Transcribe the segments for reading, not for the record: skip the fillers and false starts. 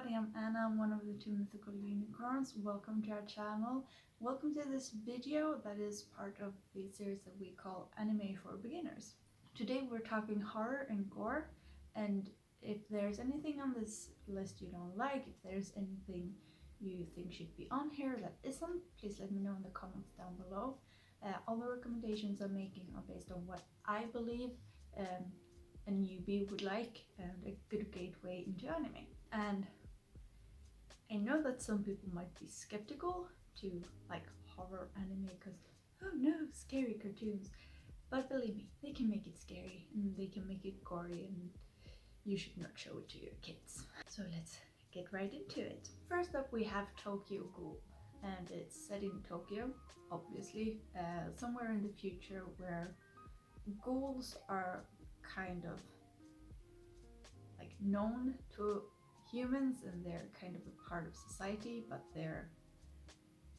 everybody, I'm Anna, I'm one of the two mythical unicorns. Welcome to our channel. Welcome to this video that is part of the series that we call Anime for Beginners. Today we're talking horror and gore, and if there's anything on this list you don't like, if there's anything you think should be on here that isn't, please let me know in the comments down below. All the recommendations I'm making are based on what I believe a newbie would like and a good gateway into anime. And I know that some people might be skeptical to like horror anime because, oh no, scary cartoons. But believe me, they can make it scary and they can make it gory, and you should not show it to your kids. So let's get right into it. First up we have Tokyo Ghoul, and it's set in Tokyo, obviously, somewhere in the future where ghouls are kind of like known to humans and they're kind of a part of society, but they're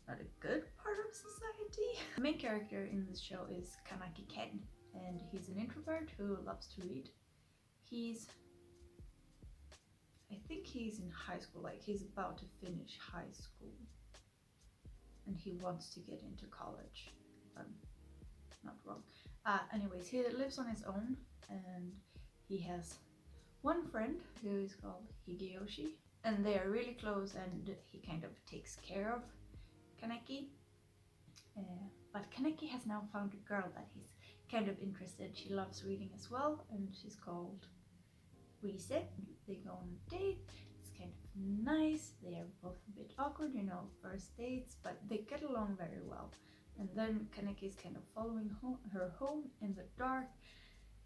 not a good part of society. The main character in this show is Kanaki Ken, and he's an introvert who loves to read. I think he's in high school, like he's about to finish high school, and he wants to get into college, if I'm not wrong. Anyways, he lives on his own, and he has one friend who is called Higeyoshi, and they are really close, and he kind of takes care of Kaneki. But Kaneki has now found a girl that he's kind of interested. She loves reading as well, and she's called Rise. They go on a date. It's kind of nice. They are both a bit awkward, first dates, but they get along very well. And then Kaneki is kind of following her home in the dark,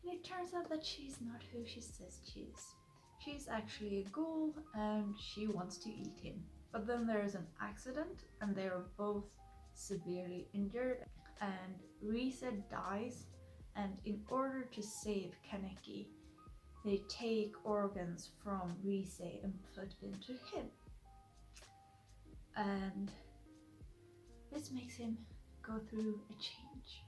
and it turns out that she's not who she says she is. She's actually a ghoul, and she wants to eat him. But then there is an accident, and they are both severely injured, and Rise dies, and in order to save Kaneki, they take organs from Rise and put into him. And this makes him go through a change.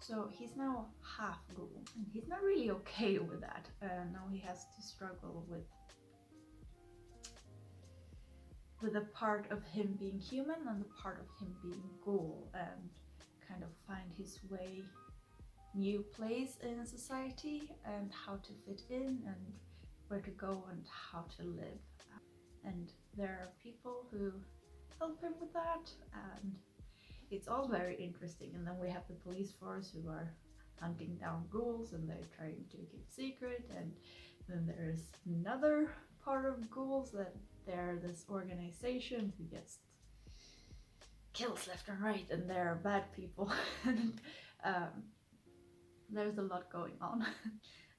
So he's now half ghoul, and he's not really okay with that. Now he has to struggle with a part of him being human and the part of him being ghoul, and kind of find his way, new place in society, and how to fit in, and where to go, and how to live. And there are people who help him with that, and it's all very interesting. And then we have the police force who are hunting down ghouls, and they're trying to keep secret. And then there's another part of ghouls that they're this organization who gets kills left and right, and they're bad people. And there's a lot going on,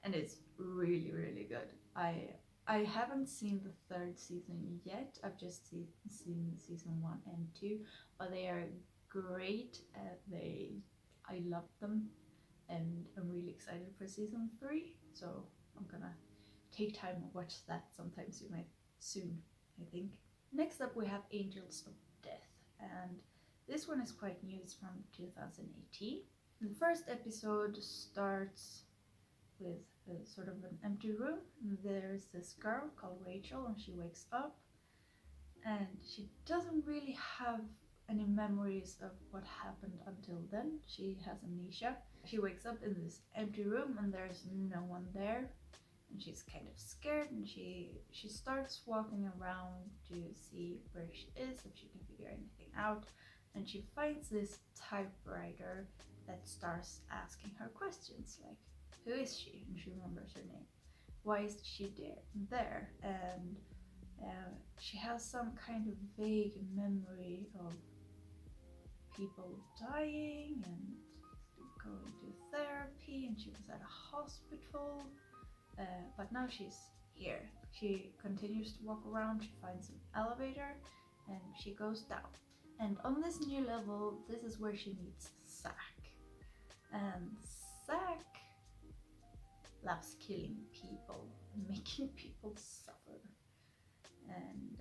and it's really, really good. I haven't seen the third season yet. I've just seen season 1 and 2, but they are great. I love them, and I'm really excited for season 3, so I'm gonna take time and watch that sometime soon, I think. Next up we have Angels of Death, and this one is quite new. It's from 2018. The first episode starts with a sort of an empty room. There's this girl called Rachel, and she wakes up, and she doesn't really have any memories of what happened until then. She has amnesia. She wakes up in this empty room, and there's no one there, and she's kind of scared, and she starts walking around to see where she is, if she can figure anything out, and she finds this typewriter that starts asking her questions like, who is she? And she remembers her name. Why is she there? And she has some kind of vague memory of people dying and going to therapy, and she was at a hospital, but now she's here. She continues to walk around. She finds an elevator, and she goes down. And on this new level, this is where she meets Zack. And Zack loves killing people and making people suffer, and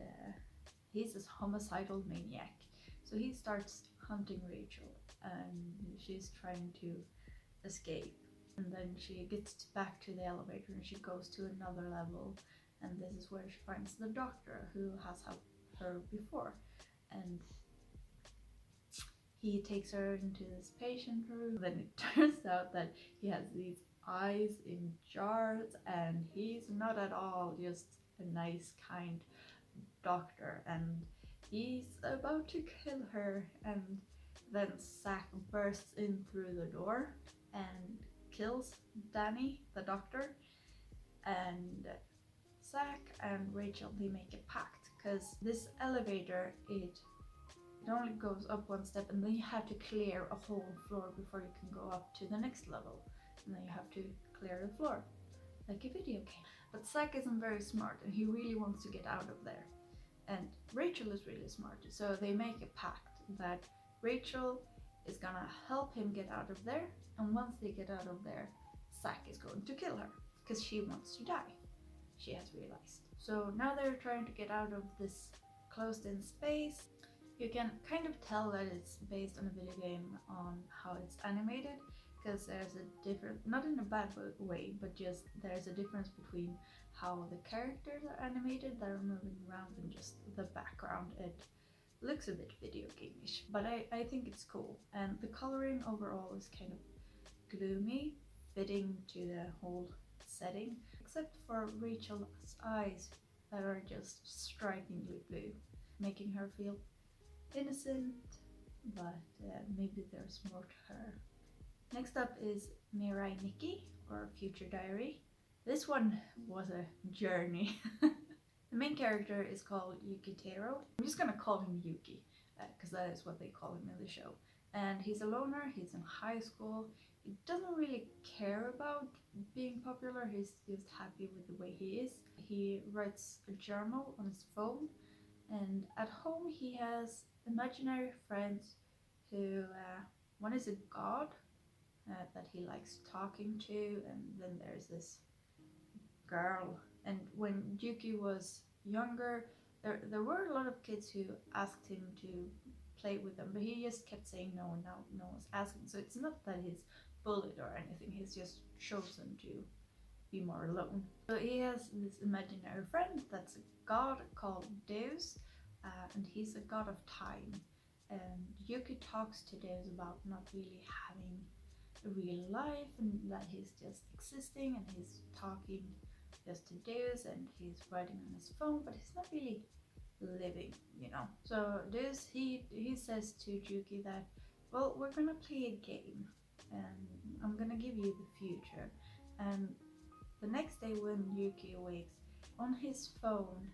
he's this homicidal maniac. So he starts hunting Rachel, and she's trying to escape, and then she gets back to the elevator, and she goes to another level, and this is where she finds the doctor who has helped her before, and he takes her into this patient room. Then it turns out that he has these eyes in jars, and he's not at all just a nice, kind doctor, and he's about to kill her. And then Zack bursts in through the door and kills Danny, the doctor. And Zack and Rachel, they make a pact, because this elevator, it only goes up one step, and then you have to clear a whole floor before you can go up to the next level, and then you have to clear the floor like a video game. But Zack isn't very smart, and he really wants to get out of there, and Rachel is really smart, so they make a pact that Rachel is gonna help him get out of there, and once they get out of there, Zack is going to kill her because she wants to die, she has realized. So now they're trying to get out of this closed in space. You can kind of tell that it's based on a video game on how it's animated, because there's a different, not in a bad way, but just there's a difference between how the characters are animated that are moving around and just the background. It looks a bit video game-ish, but I think it's cool. And the coloring overall is kind of gloomy, fitting to the whole setting, except for Rachel's eyes that are just strikingly blue, making her feel innocent, but maybe there's more to her. Next up is Mirai Nikki, or Future Diary. This one was a journey. The main character is called Yukitero. I'm just gonna call him Yuki, because that is what they call him in the show. And he's a loner, he's in high school, he doesn't really care about being popular, he's just happy with the way he is. He writes a journal on his phone, and at home he has imaginary friends who, one is a god that he likes talking to, and then there's this girl. And when Yuki was younger, there were a lot of kids who asked him to play with them, but he just kept saying no one's asking. So it's not that he's bullied or anything, he's just chosen to be more alone. So he has this imaginary friend that's a god called Deus, and he's a god of time. And Yuki talks to Deus about not really having a real life, and that he's just existing, and he's talking just to Deus, and he's writing on his phone, but he's not really living, you know. So Deus, he says to Yuki that, well, we're gonna play a game, and I'm gonna give you the future. And the next day when Yuki awakes, on his phone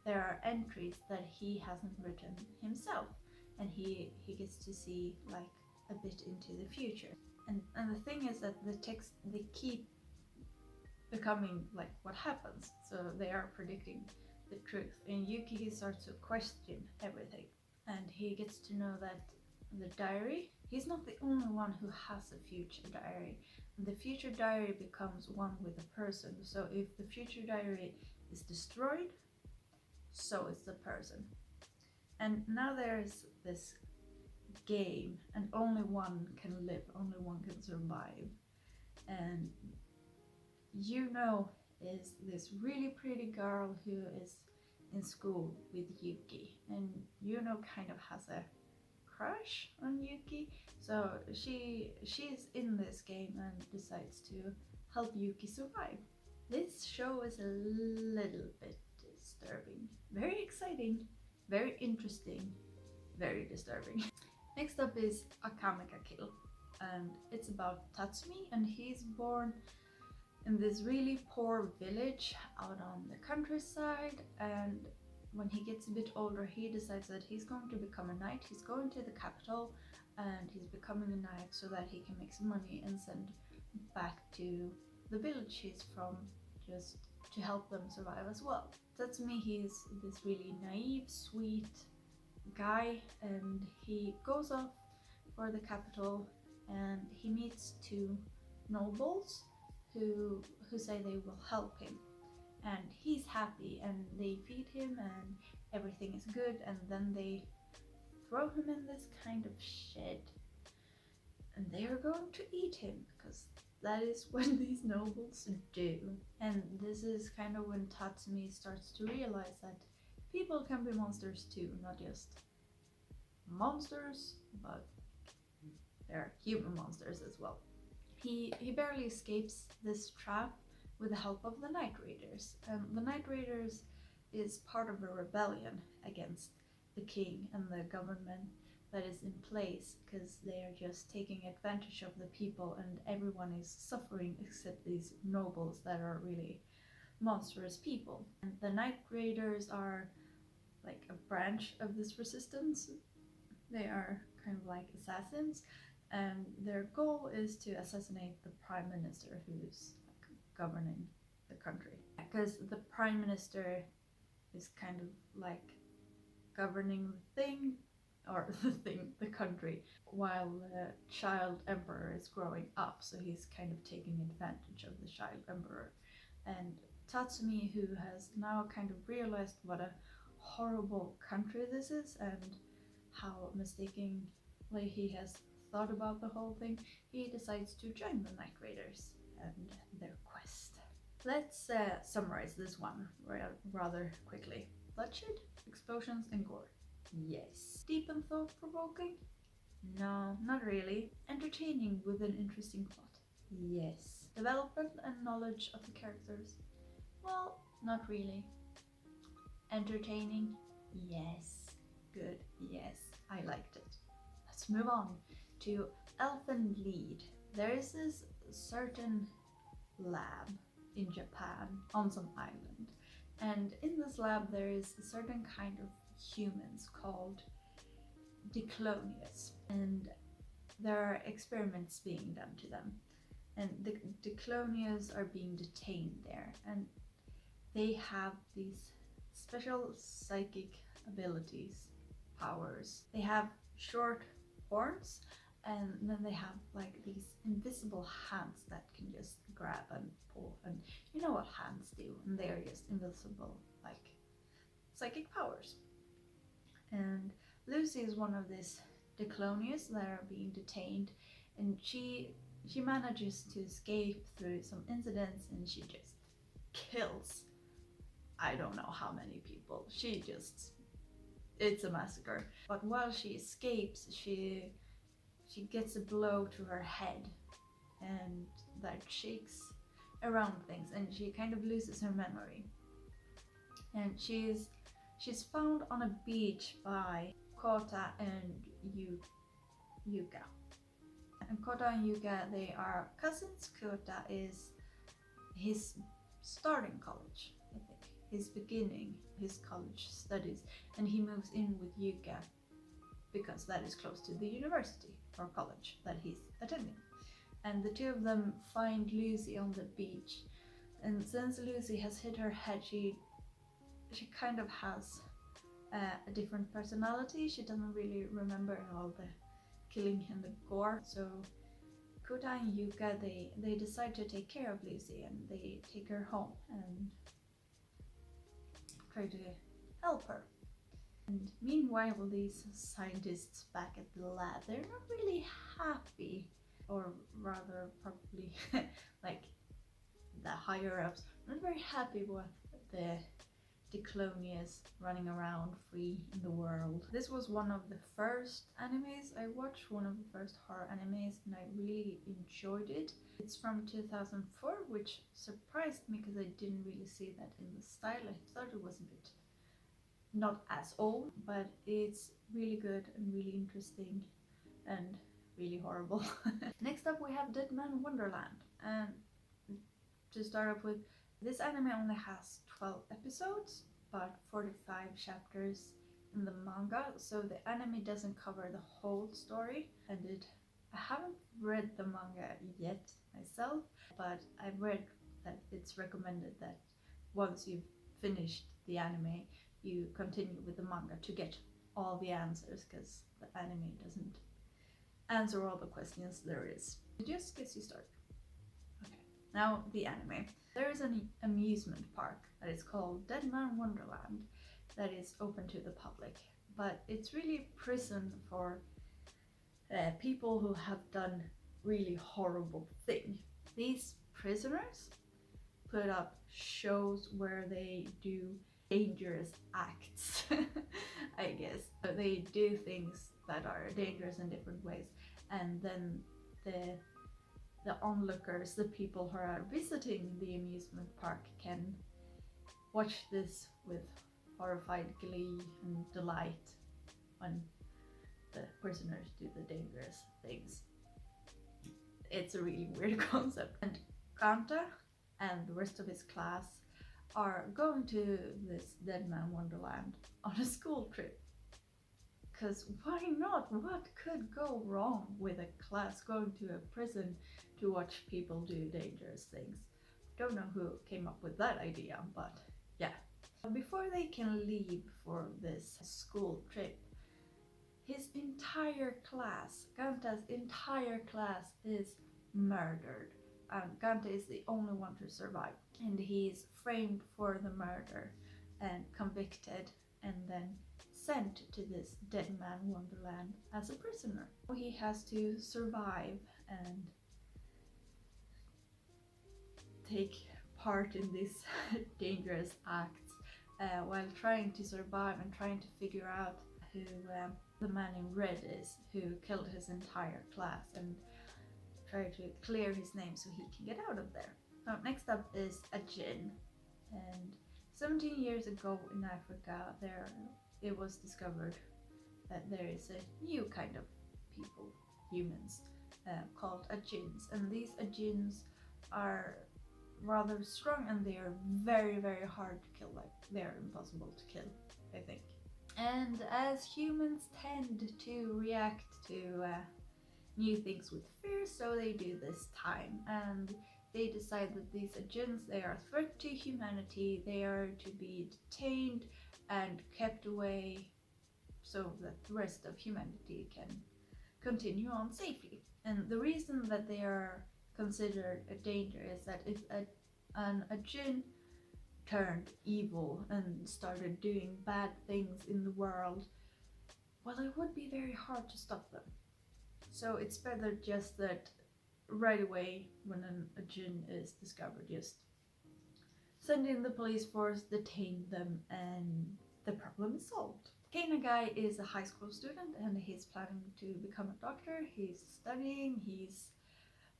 there are entries that he hasn't written himself, and he gets to see like a bit into the future. And the thing is that the text, they keep becoming like what happens, so they are predicting the truth. And Yuki, he starts to question everything, and he gets to know that the diary, he's not the only one who has a future diary. The future diary becomes one with the person, so if the future diary is destroyed, so is the person. And now there's this game, and only one can live, only one can survive. And is this really pretty girl who is in school with Yuki, and kind of has a crush on Yuki, so she's in this game and decides to help Yuki survive. This show is a little bit disturbing, very exciting, very interesting, very disturbing. Next up is Comic Aikido, and it's about Tatsumi, and he's born in this really poor village out on the countryside, and when he gets a bit older, he decides that he's going to become a knight. He's going to the capital, and he's becoming a knight so that he can make some money and send back to the village he's from, just to help them survive as well. Tatsumi, he's this really naive, sweet guy, and he goes off for the capital, and he meets two nobles who say they will help him, and he's happy, and they feed him and everything is good, and then they throw him in this kind of shed, and they are going to eat him because that is what these nobles do. And this is kind of when Tatsumi starts to realize that people can be monsters too, not just monsters, but they're human monsters as well. He barely escapes this trap with the help of the Night Raiders. The Night Raiders is part of a rebellion against the king and the government that is in place, because they are just taking advantage of the people and everyone is suffering except these nobles that are really monstrous people. And the Night Raiders are like a branch of this resistance. They are kind of like assassins, and their goal is to assassinate the prime minister who's like governing the country, because the prime minister is kind of like governing the thing, or the country, while the child emperor is growing up, so he's kind of taking advantage of the child emperor. And Tatsumi, who has now kind of realized what a horrible country this is and how mistakenly he has thought about the whole thing, he decides to join the Night Raiders and their quest. Let's summarize this one rather quickly. Bloodshed, explosions, and gore. Yes. Deep and thought-provoking? No, not really. Entertaining with an interesting plot? Yes. Development and knowledge of the characters? Well, not really. Entertaining? Yes. Good. Yes, I liked it. Let's move on to Elfen Lied. There is this certain lab in Japan on some island, and in this lab there is a certain kind of humans called Diclonius, and there are experiments being done to them, and the Diclonius are being detained there, and they have these special psychic abilities, powers. They have short horns, and then they have like these invisible hands that can just grab and pull, and you know what hands do, and they're just invisible, like psychic powers. And Lucy is one of these Diclonius that are being detained, and she manages to escape through some incidents, and she just kills I don't know how many people. It's a massacre. But while she escapes, she gets a blow to her head, and that shakes around things, and she kind of loses her memory. And she's found on a beach by Kota and Yuka. And Kota and Yuka, they are cousins. Kota is his starting college, I think. His beginning, his college studies, and he moves in with Yuka because that is close to the university or college that he's attending. And the two of them find Lucy on the beach, and since Lucy has hit her head, she kind of has a different personality. She doesn't really remember all the killing and the gore. So Kota and Yuka, they decide to take care of Lucy, and they take her home and try to help her. And meanwhile, these scientists back at the lab, they're not really happy, or rather probably like the higher ups, not very happy with the Diclonius running around free in the world. This was one of the first animes I watched, one of the first horror animes, and I really enjoyed it. It's from 2004, which surprised me because I didn't really see that in the style. I thought it was a bit not as old, but it's really good and really interesting and really horrible. Next up we have Deadman Wonderland, and to start off with, this anime only has 12 episodes, but 45 chapters in the manga, so the anime doesn't cover the whole story. And I haven't read the manga yet myself, but I've read that it's recommended that once you've finished the anime, you continue with the manga to get all the answers, because the anime doesn't answer all the questions there is. It just gets you started. Okay, now the anime. There is an amusement park that is called Deadman Wonderland that is open to the public, but it's really a prison for people who have done really horrible things. These prisoners put up shows where they do dangerous acts, I guess. So they do things that are dangerous in different ways, and then the onlookers, the people who are visiting the amusement park, can watch this with horrified glee and delight when the prisoners do the dangerous things. It's a really weird concept. And Kanta and the rest of his class are going to this Deadman Wonderland on a school trip. Because why not? What could go wrong with a class going to a prison to watch people do dangerous things? Don't know who came up with that idea, but yeah. Before they can leave for this school trip, his entire class, Ganta's entire class, is murdered. And Ganta is the only one to survive. And he's framed for the murder and convicted and then sent to this Deadman Wonderland as a prisoner. He has to survive and take part in these dangerous acts while trying to survive and trying to figure out who the man in red is, who killed his entire class, and try to clear his name so he can get out of there. Now, next up is a djinn, and 17 years ago in Africa it was discovered that there is a new kind of people, humans, called djinns, and these djinns are rather strong and they are very, very hard to kill. Like, they're impossible to kill, I think. And as humans tend to react to new things with fear, so they do this time, and they decide that these djinns, they are a threat to humanity. They are to be detained and kept away so that the rest of humanity can continue on safely. And the reason that they are considered a danger is that if a djinn turned evil and started doing bad things in the world, well, it would be very hard to stop them. So it's better just that right away when a djinn is discovered, just send in the police force, detain them, and the problem is solved. Keina guy is a high school student and he's planning to become a doctor. He's studying, he's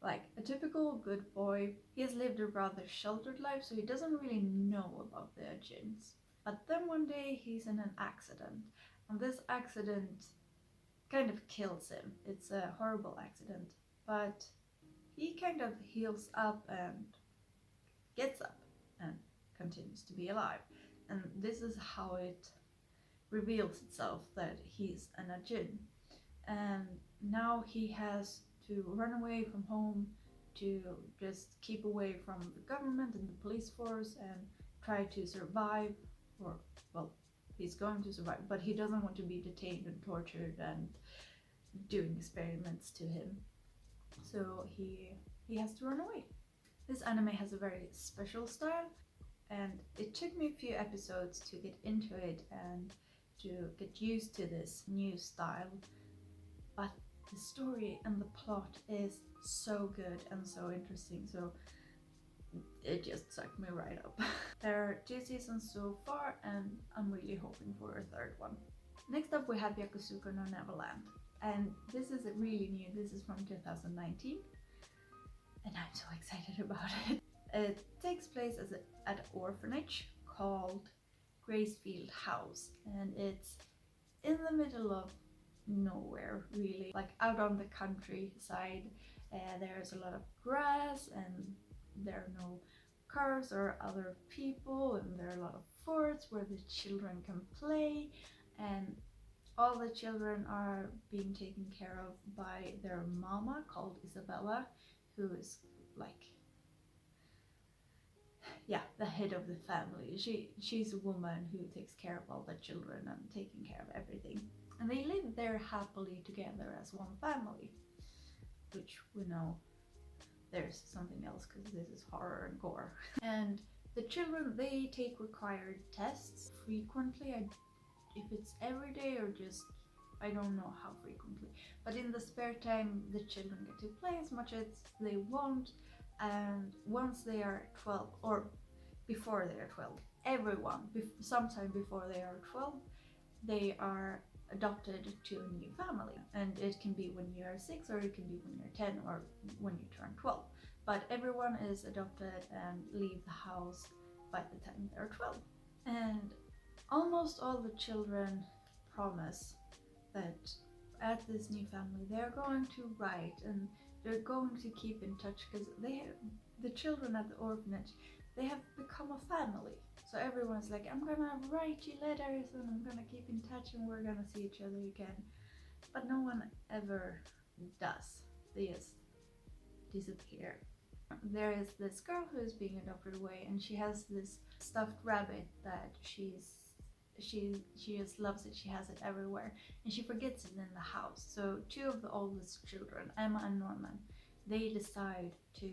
like a typical good boy. He has lived a rather sheltered life, so he doesn't really know about the djinns. But then one day he's in an accident, and this accident kind of kills him. It's a horrible accident, but he kind of heals up and gets up and continues to be alive. And this is how it reveals itself that he's an djinn. And now he has to run away from home, to just keep away from the government and the police force and try to survive, or, well, he's going to survive, but he doesn't want to be detained and tortured and doing experiments to him. So he has to run away. This anime has a very special style, and it took me a few episodes to get into it and to get used to this new style, but the story and the plot is so good and so interesting, so it just sucked me right up. There are 2 seasons so far, and I'm really hoping for a third one. Next up we have Yakusuko no Neverland, and this is really new. This is from 2019, and I'm so excited about it. It takes place at an orphanage called Gracefield House, and it's in the middle of nowhere, really, like out on the countryside. There's a lot of grass and there are no cars or other people, and there are a lot of forts where the children can play, and all the children are being taken care of by their mama called Isabella, who is like, yeah, the head of the family. She's a woman who takes care of all the children and taking care of everything. And they live there happily together as one family, which we know there's something else because this is horror and gore. And the children, they take required tests frequently. If it's every day or just, I don't know how frequently. But in the spare time, the children get to play as much as they want. And once they are 12, or before they are 12, everyone, sometime before they are 12, they are adopted to a new family. And it can be when you are 6, or it can be when you're 10, or when you turn 12. But everyone is adopted and leave the house by the time they're 12. And almost all the children promise that at this new family they're going to write and they're going to keep in touch, because the children at the orphanage, they have become a family. So everyone's like, I'm gonna write you letters and I'm gonna keep in touch and we're gonna see each other again. But no one ever does. They just disappear. There is this girl who is being adopted away, and she has this stuffed rabbit that she just loves it. She has it everywhere, and she forgets it in the house. So two of the oldest children, Emma and Norman, they decide to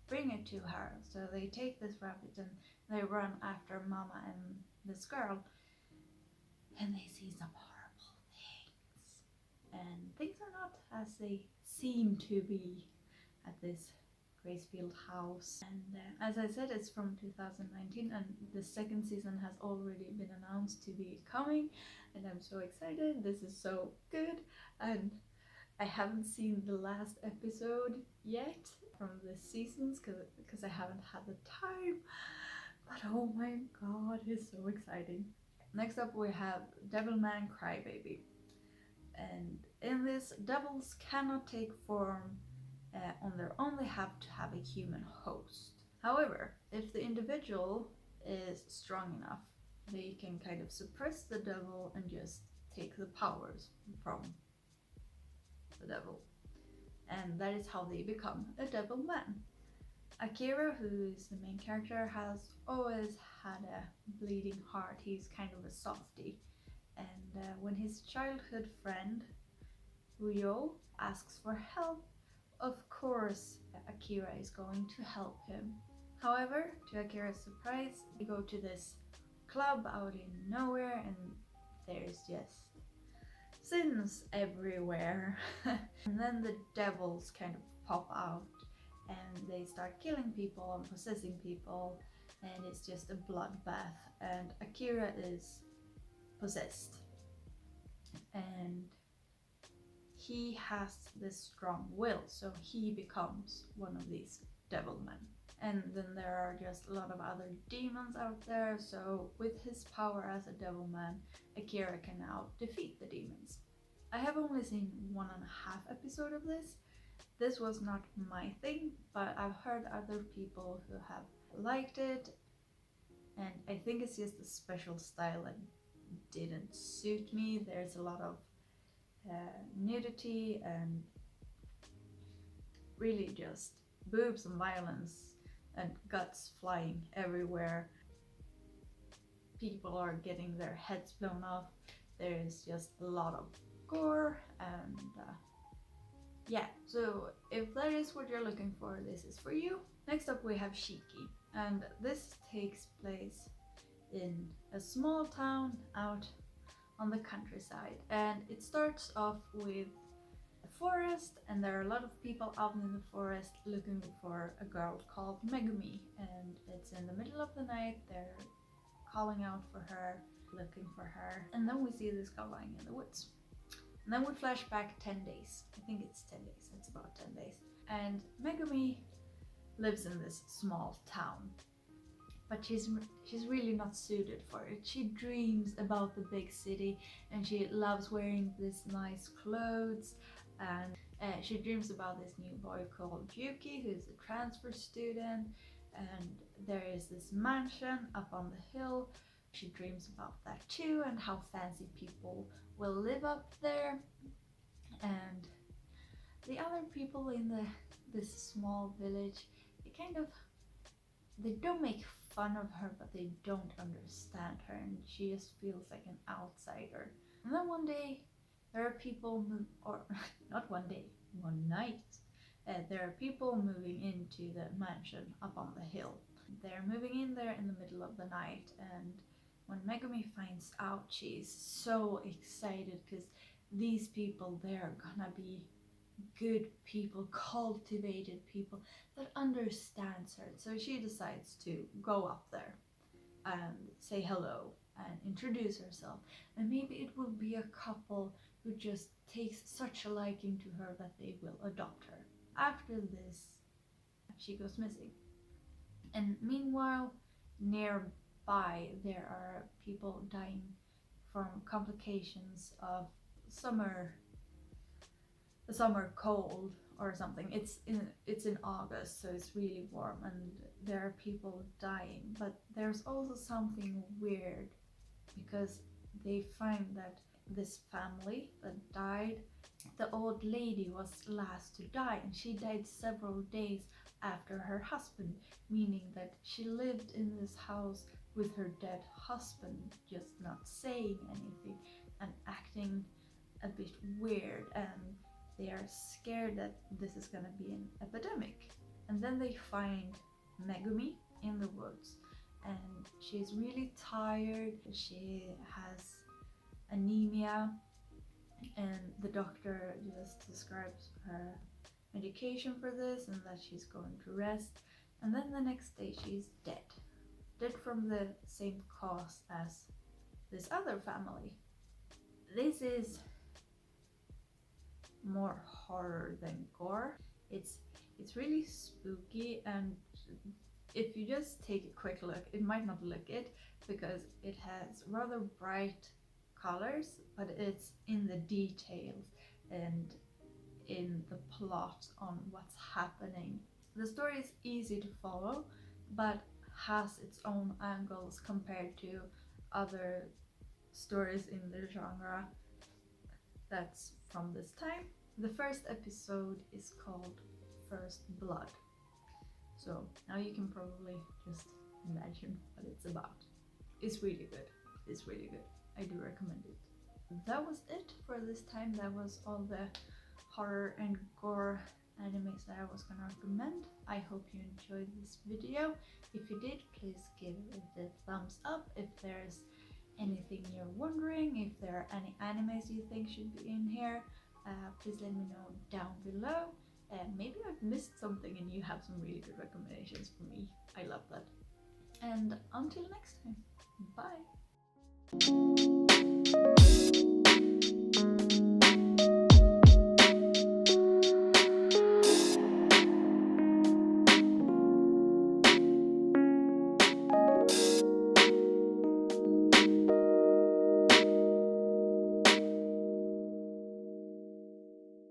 bring it to her. So they take this rabbit and they run after Mama and this girl, and they see some horrible things. And things are not as they seem to be at this Gracefield house. And as I said, it's from 2019, and the second season has already been announced to be coming, and I'm so excited. This is so good, and I haven't seen the last episode yet from this season because I haven't had the time, but oh my god, it's so exciting. Next up we have Man Crybaby, and in this, devils cannot take form on their own. They have to have a human host. However, if the individual is strong enough, they can kind of suppress the devil and just take the powers from the devil. And that is how they become a devil man. Akira, who is the main character, has always had a bleeding heart. He's kind of a softie. And when his childhood friend, Ryo, asks for help, of course, Akira is going to help him. However, to Akira's surprise, they go to this club out in nowhere, and there's just sins everywhere. And then the devils kind of pop out, and they start killing people and possessing people, and it's just a bloodbath. And Akira is possessed. And he has this strong will, so he becomes one of these devil men. And then there are just a lot of other demons out there, so with his power as a devil man, Akira can now defeat the demons. I have only seen 1.5 episodes of this. This was not my thing, but I've heard other people who have liked it, and I think it's just a special style that didn't suit me. There's a lot of nudity and really just boobs and violence and guts flying everywhere. People are getting their heads blown off. There's just a lot of gore, and yeah, so if that is what you're looking for, this is for you. Next up we have Shiki, and this takes place in a small town out on the countryside, and it starts off with a forest, and there are a lot of people out in the forest looking for a girl called Megumi, and it's in the middle of the night. They're calling out for her, looking for her, and then we see this girl lying in the woods. And then we flash back 10 days. I think it's 10 days. It's about 10 days. And Megumi lives in this small town, but she's really not suited for it. She dreams about the big city, and she loves wearing this nice clothes, and she dreams about this new boy called Yuki, who's a transfer student, and there is this mansion up on the hill. She dreams about that too, and how fancy people will live up there. And the other people in this small village, they don't make fun of her, but they don't understand her, and she just feels like an outsider. And then one day, there are people not one day, one night, there are people moving into the mansion up on the hill. They're moving in there in the middle of the night, and when Megumi finds out, she's so excited because these people, they're gonna be good people, cultivated people that understands her. So she decides to go up there and say hello and introduce herself. And maybe it will be a couple who just takes such a liking to her that they will adopt her. After this, she goes missing. And meanwhile, nearby, there are people dying from complications of summer cold or something. It's in August, so it's really warm, and there are people dying. But there's also something weird, because they find that this family that died, the old lady was last to die, and she died several days after her husband, meaning that she lived in this house with her dead husband, just not saying anything and acting a bit weird, and they are scared that this is gonna be an epidemic. And then they find Megumi in the woods, and she's really tired. She has anemia, and the doctor just describes her medication for this and that she's going to rest. And then the next day she's dead from the same cause as this other family. This is more horror than gore. It's really spooky, and if you just take a quick look, it might not look it because it has rather bright colors, but it's in the details and in the plot on what's happening. The story is easy to follow, but has its own angles compared to other stories in the genre that's from this time. The first episode is called First Blood. So now you can probably just imagine what it's about. It's really good. It's really good. I do recommend it. That was it for this time. That was all the horror and gore animes that I was gonna recommend. I hope you enjoyed this video. If you did, please give it a thumbs up. If there's anything you're wondering, if there are any animes you think should be in here, please let me know down below. Maybe I've missed something and you have some really good recommendations for me. I love that. And until next time, bye!